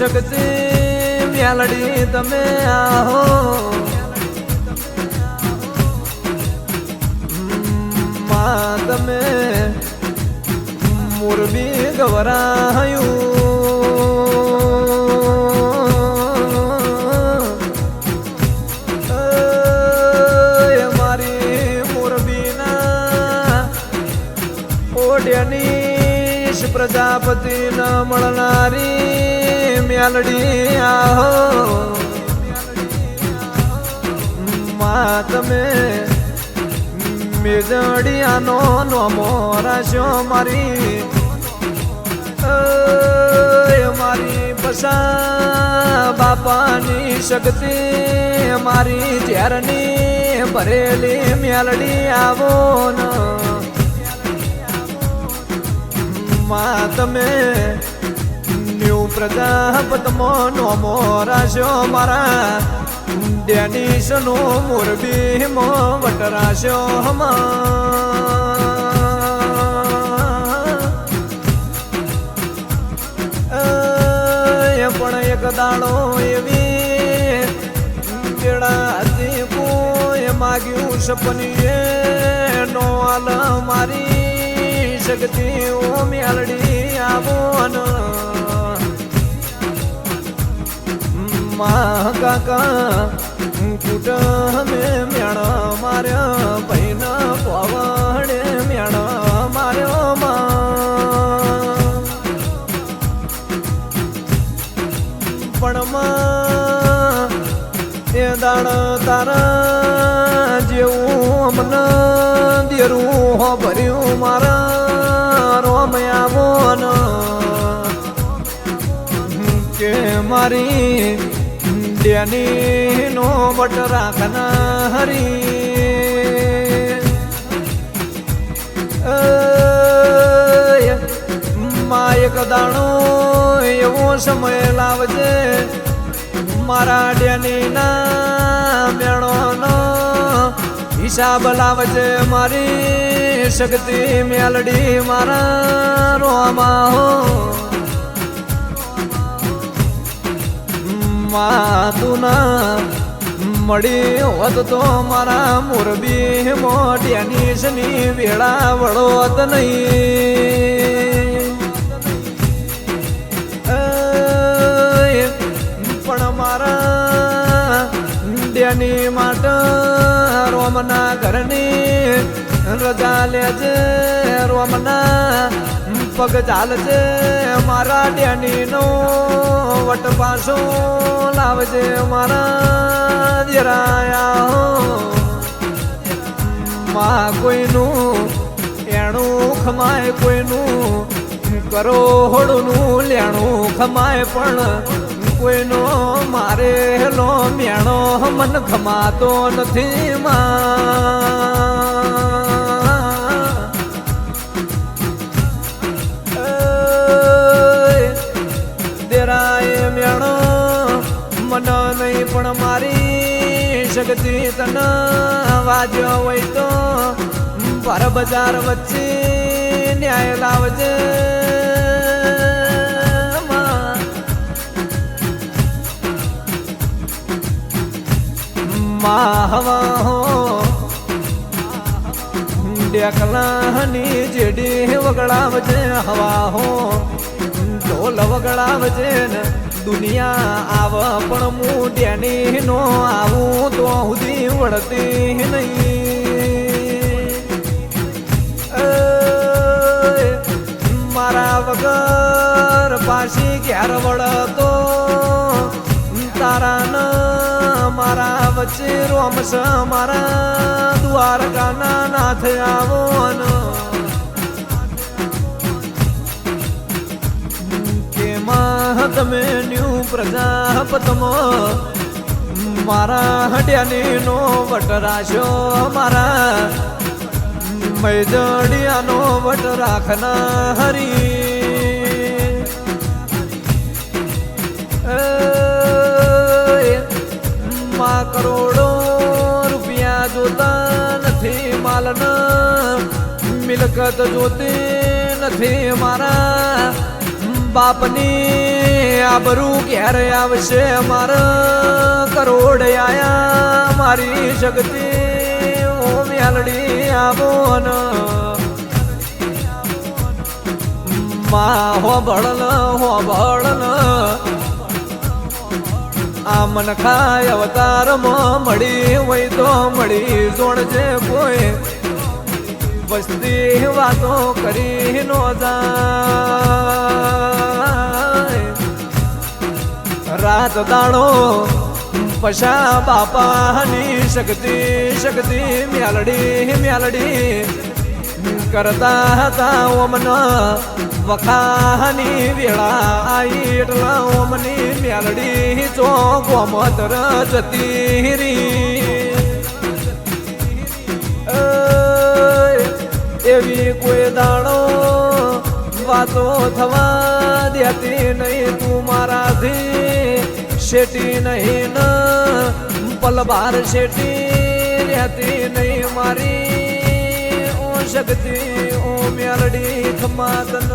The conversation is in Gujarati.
શક્તિ મેલડી તમે આહો માં તમે મોરબી ગવરાયું ઓઢ્યાની પ્રજાપતિ ન મળનારી મેલડી આહો માં તમે મેજડિયાનો નોમો રાશો મારી મારી પસા બાપાની શક્તિ મારી ત્યારની ભરેલી મેલડી આવો ન માં તમે ન્યુ પ્રજાપતમો નોમો રાશો મારા ડેનિશનો મોરબી મો વટરાશો પણ એક દાડો એવી કેળા હતી કોઈ માગ્યું સપનીએ નો આલ મારી શક્તિ ઓ મેલડી આવો માં કાકા કુટ મેં મેણા માર્યા ભાઈ ના પવાડે મેણા માર્યો પણ એ દાણ તારા જેવું મને દેરું હો ભર્યું મારા રોમ આવો કે મારી ડેની નો વટ રાખના હરી માં એક દાણો એવો સમય લાવજે મારા ડેની ના મેળો નો હિસાબ લાવજે મારી શક્તિ મેલડી મારા રોમા હો તું ના મળી હોત તો મારા મોરબી મોઢિયાની શની વેળા વળોત નહીં પણ મારા ડેની માટે રોમના ઘરની રજા લેજે રોમના પગ ચાલજે મારા ડેની નો વટ પાછો લાવજે મારા દેરાયા માં કોઈનું એણું ખમાય કોઈનું કરોડનું લેણું ખમાય પણ કોઈનો મારે લો મેણો મન ખમાતો નથી દેરાય મેણો મન નહીં પણ મારી શક્તિ તન વાજ્યો હોય તો પર બજાર વચ્ચે ન્યાય લાવજે હવા હો ડેકલાની જેડી વગડાવજે હવા હો ઢોલ વગડાવજે ને દુનિયા આવ પણ હું ડેની નો આવું તો સુધી વળતી નહીં મારા વગર પાછી ક્યાર વળતો તારા મારા વચ્ચે રોમસ મારા દ્વારકાના નાથ આવો કેમાં તમે ન્યુ પ્રજાપતમાં મારા હડ્યાની નો વટ રાશો મારા મેજડિયાનો વટ રાખના હરી કરોડો રૂપિયા જોતા નથી માલના મિલકત જોતી નથી મારા બાપની આબરૂ ક્યારે આવશે મારા કરોડ આયા મારી શક્તિ ઓ મેલડી આવો ન માં હો ભળન આ મન ખાય અવતારમાં મળી હોય તો મળી જોડજે કોઈ વસ્તી વાતો કરી નો જાય રાત દાડો પશા બાપાની શક્તિ મેલડી કરતા હતા ઓમન વખાની વેળા આઈ એટલા ઓમની મેલડી ચોગોમતર જતી રી એવી કોઈ દાડો વાતો થવા દેતી નહીં તું મારાથી શેટી નહીં ન પલબાર શેટી રહેતી નહીં મારી ઓ શક્તિ ઓ મેલડી ખમાતન